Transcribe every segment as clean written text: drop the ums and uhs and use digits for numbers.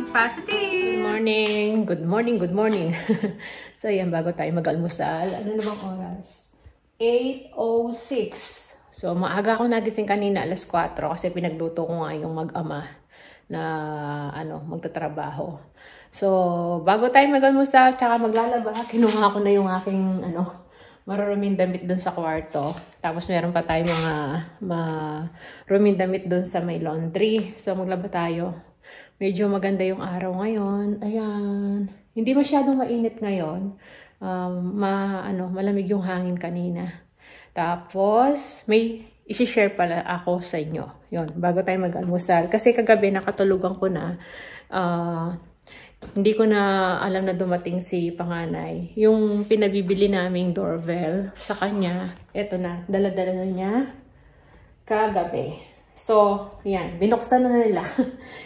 Think positive! Good morning! Good morning! Good morning! So, yan, bago tayo mag-almusal. Ano na bang oras? 8:06. So, maaga ako nagising kanina, alas 4, kasi pinagluto ko nga yung mag-ama na, magtatrabaho. So, bago tayo mag-almusal, tsaka maglalaba, kinuha ko na yung aking, maruruming damit dun sa kwarto. Tapos, meron pa tayo mga maruming damit dun sa may laundry. So, maglaba tayo. Medyo maganda yung araw ngayon. Ayan. Hindi masyadong mainit ngayon. Malamig yung hangin kanina. Tapos, may isi-share pala ako sa inyo. Yun, bago tayo mag-almusal. Kasi kagabi nakatulugan ko na. Hindi ko na alam na dumating si panganay. Yung pinabibili naming doorbell sa kanya, eto na, dala-dala na niya kagabi. So, yan, binuksan na nila.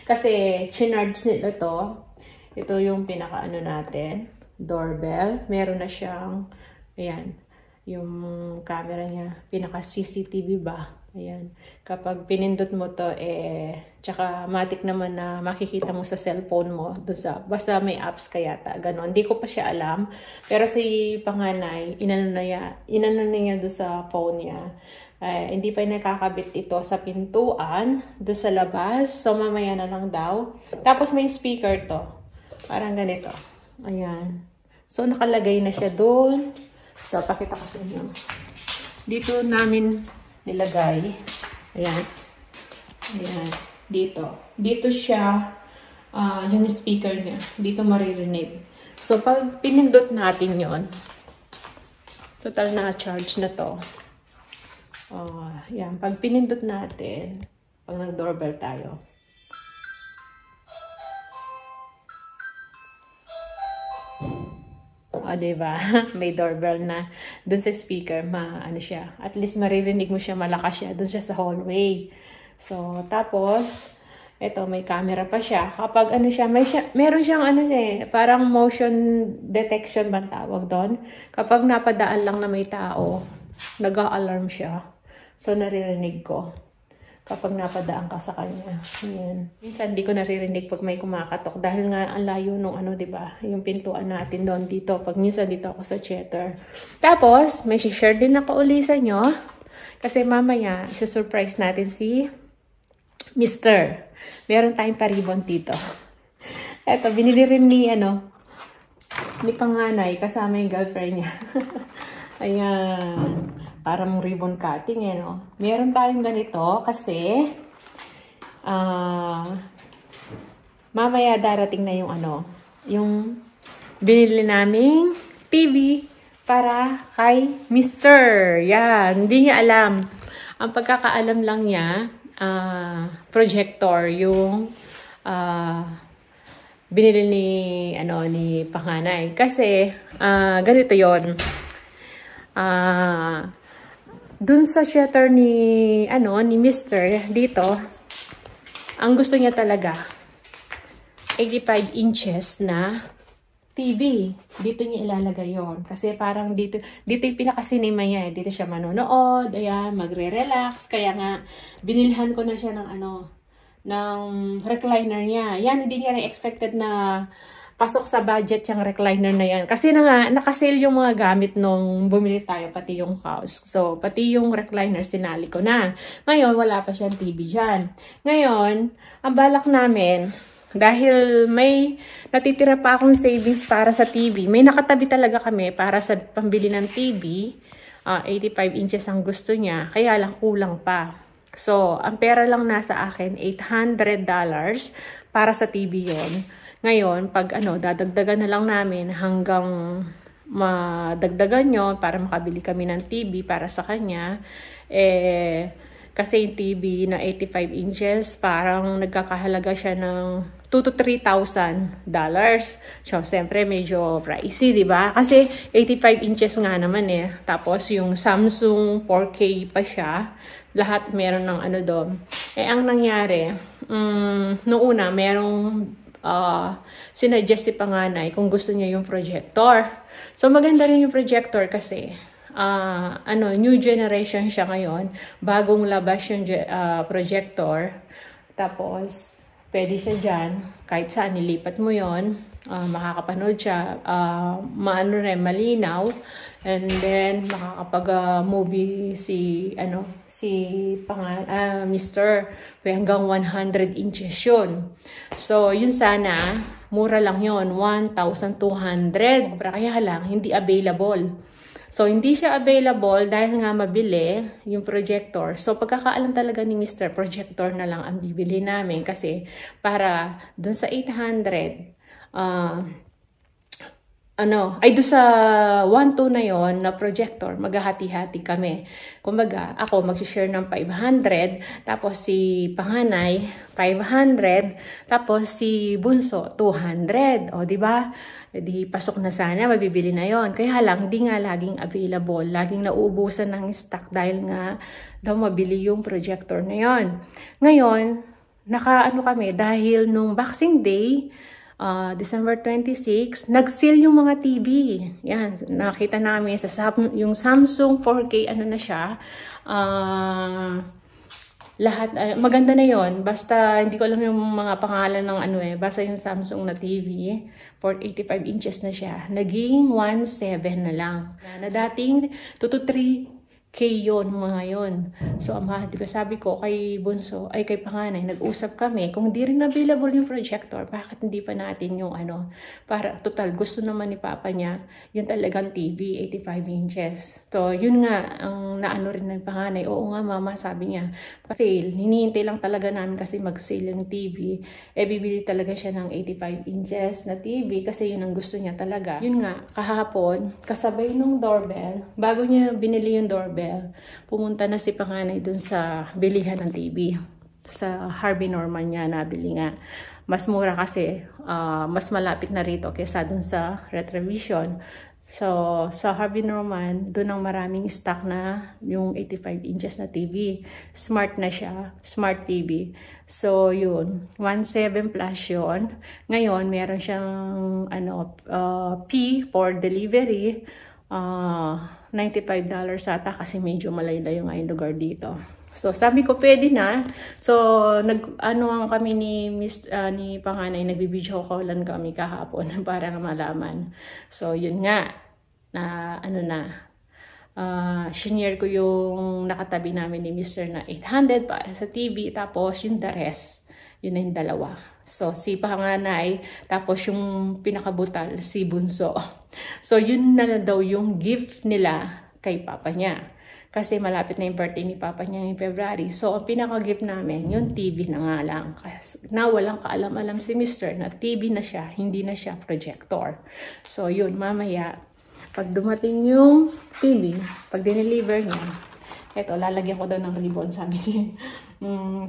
Kasi, chinarge nila to. Ito yung pinaka-ano natin, doorbell. Meron na siyang, ayan, yung camera niya, pinaka-CCTV ba? Ayan. Kapag pinindot mo to, tsaka matik naman na makikita mo sa cellphone mo, basta may apps kaya ganon. Hindi ko pa siya alam. Pero si panganay, inano niya doon sa phone niya. Hindi pa nakakabit ito sa pintuan, doon sa labas. So, mamaya na lang daw. Tapos may speaker to. Parang ganito. Ayan. So, nakalagay na siya doon. So, pakita ko sa inyo. Dito namin nilagay. Ayan. Ayan. Dito. Dito siya, yung speaker niya. Dito maririnig. So, pag pinindot natin yon, total na charge na to. Yan. Pag pinindot natin, pag nag-doorbell tayo, diba? May doorbell na. Dun sa speaker, siya. At least maririnig mo siya, malakas siya. Dun siya sa hallway. So, tapos, eto, may camera pa siya. Kapag meron siyang parang motion detection ba tawag doon? Kapag napadaan lang na may tao, nag-a-alarm siya. So, naririnig ko. Kapag napadaan ka sa kanya. Ayan. Minsan, di ko naririnig pag may kumakatok. Dahil nga, ang layo nung diba? Yung pintuan natin doon dito. Pag minsan dito ako sa chatter. Tapos, may share din ako uli sa inyo. Kasi mamaya, isa-surprise natin si Mr. Meron tayong paribon dito. Eto, binili rin ni panganay. Kasama yung girlfriend niya. Ayan. Parang ribbon cutting, no? Meron tayong ganito kasi mamaya darating na yung binili naming TV para kay Mr. Yan, hindi niya alam. Ang pagkakaalam lang niya, projector, yung binili ni panganay. Kasi, ganito yon. Dun sa shutter ni Mr. dito, ang gusto niya talaga 85 inches na TV. Dito niya ilalagay yon. Kasi parang dito yung pinaka-cinema niya. Dito siya manonood, ayan, magre-relax. Kaya nga, binilhan ko na siya ng recliner niya. Yan, hindi niya expected na pasok sa budget yung recliner na yan. Kasi nakasale yung mga gamit nung bumili tayo, pati yung house. So, pati yung recliner, sinali ko na. Ngayon, wala pa siyang TV dyan. Ngayon, ang balak namin, dahil may natitira pa akong savings para sa TV, may nakatabi talaga kami para sa pambili ng TV. 85 inches ang gusto niya, kaya lang kulang pa. So, ang pera lang nasa akin, $800 para sa TV yon. Ngayon, pag dadagdagan na lang namin hanggang madagdagan yon para makabili kami ng TV para sa kanya. Kasi yung TV na 85 inches, parang nagkakahalaga siya ng $2,000 to $3,000. So, siyempre, medyo pricey, di ba? Kasi 85 inches nga naman Tapos, yung Samsung 4K pa siya. Lahat meron ng doon. Ang nangyari, noong una, merong sinuggest si panganay kung gusto niya yung projector. So, maganda rin yung projector kasi new generation siya ngayon. Bagong labas yung projector. Tapos, pwede siya dyan. Kahit saan, nilipat mo yon, makakapanood siya, maano rin, malinaw. And then, makakapag-movie si Mr. hanggang 100 inches yun. So, yun sana, mura lang yun, 1,200. Kaya lang, hindi available. So, hindi siya available dahil nga mabili yung projector. So, pagkakaalam talaga ni Mr. projector na lang ang bibili namin kasi para dun sa 800, doon sa 1.2 na yon na projector, maghahati-hati kami. Kumbaga, ako mag-share ng 500, tapos si panganay 500, tapos si bunso 200. O, di ba? Di pasok na sana, mabibili na yon. Kaya lang, di nga laging available. Laging nauubusan ng stock dahil nga daw mabili yung projector na yon. Ngayon, nakaano kami dahil nung Boxing Day, December 26, nag-sale yung mga TV. Yan, nakita namin sa yung Samsung 4K, ano na siya. Lahat, maganda na yon. Basta, hindi ko alam yung mga pangalan ng basta yung Samsung na TV, 485 inches na siya. Naging 1.7 na lang. Na dating 2 to 3K yun, mga yun. So, di ba sabi ko kay bunso, kay panganay, nag-usap kami, kung di rin available yung projector, bakit hindi pa natin yung para total, gusto naman ni papa niya, yung talagang TV, 85 inches. So, yun nga, ang naano rin ng panganay, oo nga mama, sabi niya, kasi hinihintay lang talaga namin kasi mag-sale yung TV, bibili talaga siya ng 85 inches na TV, kasi yun ang gusto niya talaga. Yun nga, kahapon, kasabay nung doorbell, bago niya binili yung doorbell, pumunta na si panganay dun sa bilihan ng TV. Sa Harvey Norman niya nabili nga. Mas mura kasi, mas malapit na rito kaysa dun sa Retrovision. So, sa Harvey Norman, dun ang maraming stock na yung 85 inches na TV. Smart na siya. Smart TV. So, yun. 1.7 plus yun. Ngayon, meron siyang P for delivery. $95 ata kasi medyo malayo-layo nga yung lugar dito. So, sabi ko, pwede na. So, kami ni panganay, nagbibideo callan kami kahapon para malaman. So, yun nga, shinare ko yung nakatabi namin ni Mr. na 800 para sa TV, tapos yung the rest, yun na yung dalawa. So, si panganay, tapos yung pinakabutal, si bunso. So, yun na daw yung gift nila kay papa niya. Kasi malapit na yung birthday ni papa niya in February. So, ang pinaka-gift namin, yung TV na nga lang. Kasi na walang kaalam-alam si Mr. na TV na siya, hindi na siya projector. So, yun, mamaya, pag dumating yung TV, pag dineliver niya, eto, lalagyan ko daw ng ribbon, sabi ni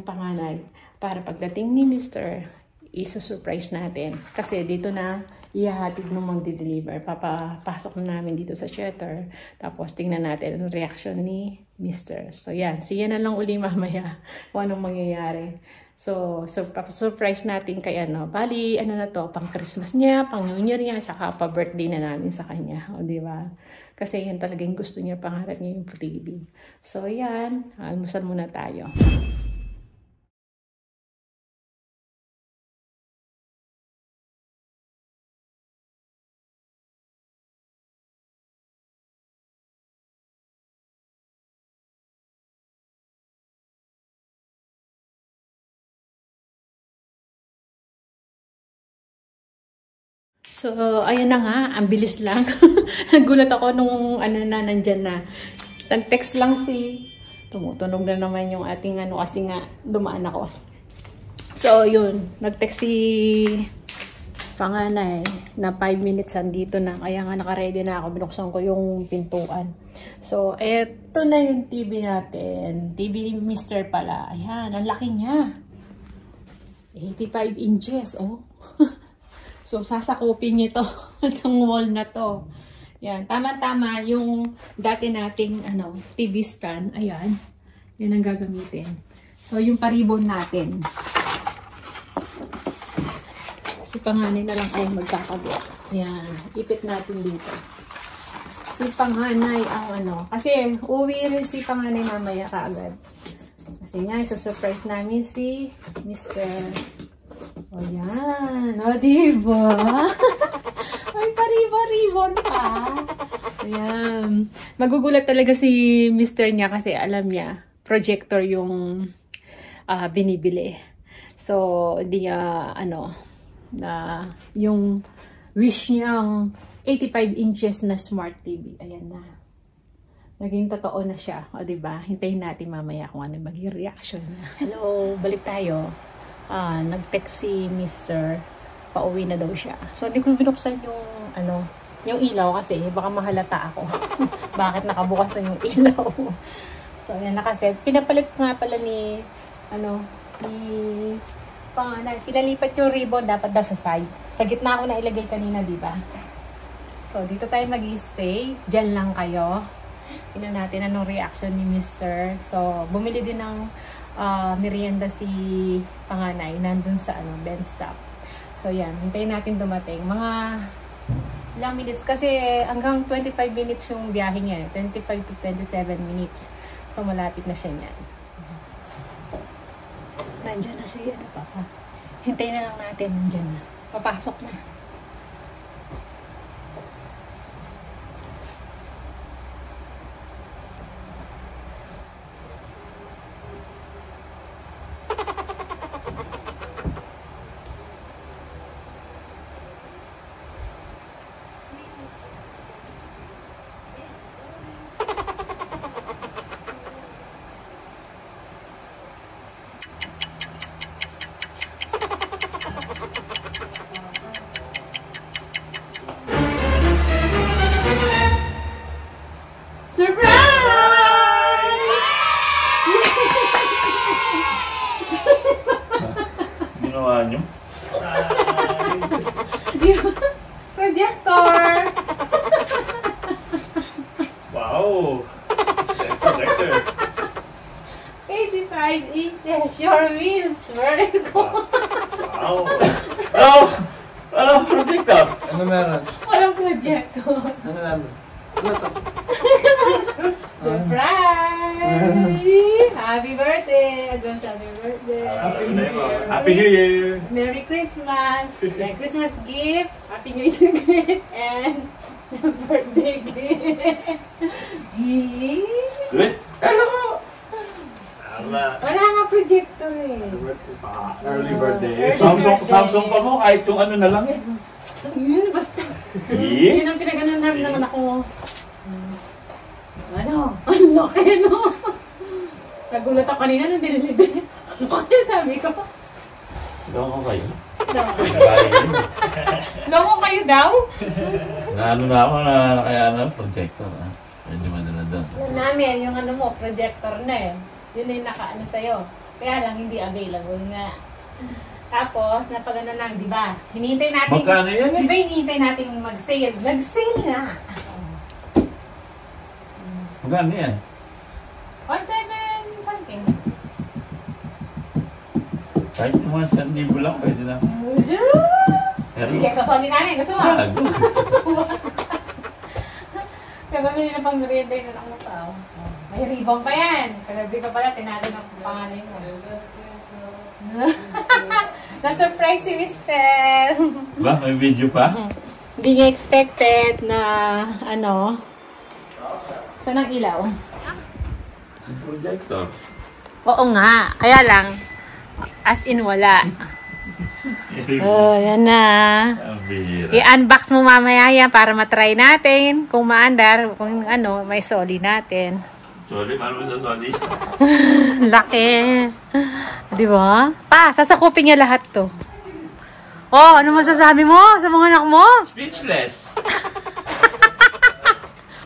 panganay. Para pagdating ni Mr., isa-surprise natin. Kasi dito na ihahatid nung magdi-deliver. Papapasok na namin dito sa shutter. Tapos tingnan natin ang reaction ni Mr. So yan, siya na lang uli mamaya kung anong mangyayari. So surprise natin kay bali, na to, pang Christmas niya, pang New Year niya, saka pa birthday na namin sa kanya. O, di ba? Kasi yan talagang gusto niya, pangarap niya yung TV. So yan, almusal muna tayo. So, ayun na nga, ang bilis lang. Nagulat ako nung nandyan na. Nag-text lang tumutunog na naman yung ating kasi nga dumaan ako. So, yun, nag-text si panganay na 5 minutes andito na. Kaya nga naka-ready na ako, binuksan ko yung pintuan. So, eto na yung TV natin. TV ni Mr. pala. Ayan, ang laki niya. 85 inches, oh. So, sasakupin niyo to itong wall na to. Yan. Tama-tama yung dati nating TV stand. Ayan. Yan ang gagamitin. So, yung paribon natin. Si panganay na lang ay magkakabot. Ayan. Ipit natin dito. Si panganay ang kasi uwi rin si panganay mamaya kaagad. Kasi nga, isa-surprise namin si Mr. O yan. O, diba? May pa-ribbon pa. Ayan. Magugulat talaga si Mr. niya kasi alam niya, projector yung binibili. So, hindi niya, na yung wish niyang 85 inches na smart TV. Ayan na. Naging totoo na siya. O, diba? Hintayin natin mamaya kung ano maging reaction niya. Hello, balik tayo. Nag-text si Mr. Pauwi na daw siya. So, hindi ko binuksan yung ilaw kasi baka mahalata ako. Bakit nakabukas na yung ilaw? So, ayan, nakaset. Pinapalit nga pala ni panganay. Pinalipat yung ribbon, dapat daw sa side. Sa gitna ako na ilagay kanina, di ba? So, dito tayo mag-i-stay. Diyan lang kayo. Tingnan natin anong reaction ni Mr. So, bumili din ng merienda si panganay. Nandun sa bench stop. So, yan. Hintayin natin dumating. Mga ilang minutes. Kasi hanggang 25 minutes yung biyahe niya. 25 to 27 minutes. So, malapit na siya niyan. Nandiyan na si Papa. Hintayin na lang natin. Nandiyan na. Papasok na. Projector! Wow! Projector! 85 inches! Your wish! Very cool! Wow! Oh! Ano? Projector? Ano meron? Walang projector! Ano meron? Ano to? Surprise! Happy birthday! Advance happy birthday! Happy New Year! Merry Christmas! Merry Christmas gift! Happy New Year gift! And birthday gift! Good? Ano ko? Tama. Wala nga projector eh. Early birthday. Early Samsung, birthday. Samsung pa mo kahit yung na lang eh. Yun, basta. Yeah? Yun ang pinaganan namin ng anak ko. Ano? Ano kayo, no? Nagulat ako kanina nung dinilibin. Ano kaya sabi ko? Loko kayo. Loko kayo daw? Ano na ako na kaya projector. Medyo madala doon. Yan namin, yung projector na eh. Yun na yung nakaano sa'yo. Kaya lang hindi available nga. Tapos, napagano lang, di ba? Hinihintay natin. Magkano yan eh? Di ba hinihintay natin mag-sale? Nag-sale na! Magkano yan? 1,700 something. Kahit yung mga 1,000 lang, pwede na. Sige, sosoli namin. Gusto mo? Bago. Kagami na pang merienda yun ng mga tao. May ribbon pa yan. Kagabi ka pala, tinago ng pangalan mo. Na-surprise si Mr. Ba? May video pa? Hindi niya expected na, saan ang ilaw? Projector. Oo nga. Kaya lang, as in wala. Oh, yan na. Ang bihira. I-unbox mo mamaya yan para matry natin. Kung maandar, kung may soli natin. Sorry, paano mo sa solid? Laki. Di ba? Pa, sasakupin niya lahat to. Oh, ano masasabi mo sa mga anak mo? Speechless.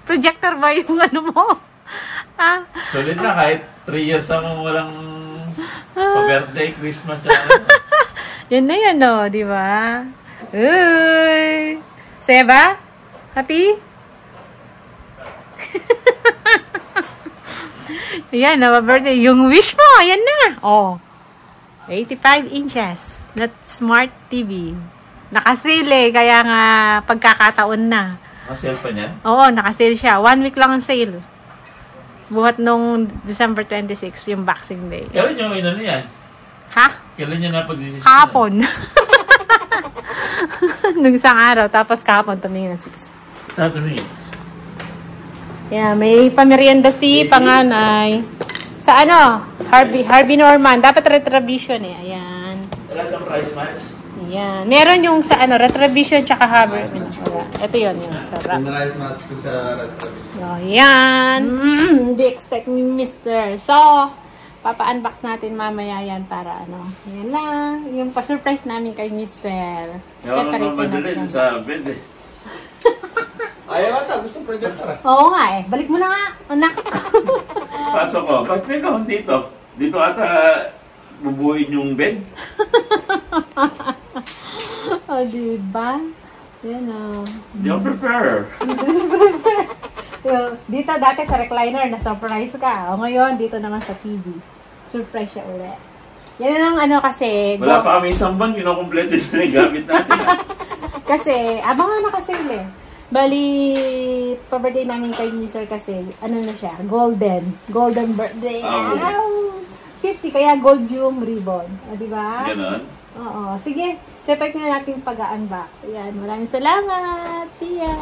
Projector ba yung mo? Ah? Solid na kahit 3 years ako walang pa-birthday, Christmas. Yan na yan, no? Di ba? Uy! Seba? Happy? Yan, birthday. Yung wish mo, ayan na. Oh. 85 inches. Not smart TV. Nakasale, kaya nga pagkakataon na. Masel pa niya? Oo, nakasale siya. 1 week lang ang sale. Buhat nung December 26, yung Boxing Day. Kailan yung ina yan? Ha? Kailan niya napag-desisyon? Kahapon. Nung isang araw. Tapos kahapon tumingin na siya. Saan tumingin? Yeah, may pamerienda si panganay. Sa ano? Harvey Norman. Dapat retribution eh. Ayan. Wala sa price match? Ayan. Meron yung sa ano, retribution tsaka Harvey. Wala. Ito yun. Yung sarap. Generalized match ko sa retribution. So, yan. Hindi expect ni Mr. So, papa-unbox natin mamaya yan para ano. Yan lang. Yung pa-surprise namin kay Mr. Ayaw naman madali sa bed eh. Ayaw ata, gusto projector. Oo nga eh. Balik mo na nga. Anak ko. Pasok ko. Ba't may kahon dito? Dito ata bubuhin yung bed? O, diba? Yan o. Di ako prepare. Dito dati sa recliner, na-surprise ka. O ngayon, dito naman sa TV. Surprise siya ulit. Yan ang ano kasi... Wala pa kami isang buwan, kinukompleto na yung gamit natin. Kasi, abangan na kasi eh. Bali, pa-birthday namin kay Mr. kasi, ano na siya, golden. Golden birthday. Oh. 50, kaya gold yung ribbon. O, diba? Ganon. Oo. Sige, sepek na natin pag-unbox. Ayan, maraming salamat. See ya!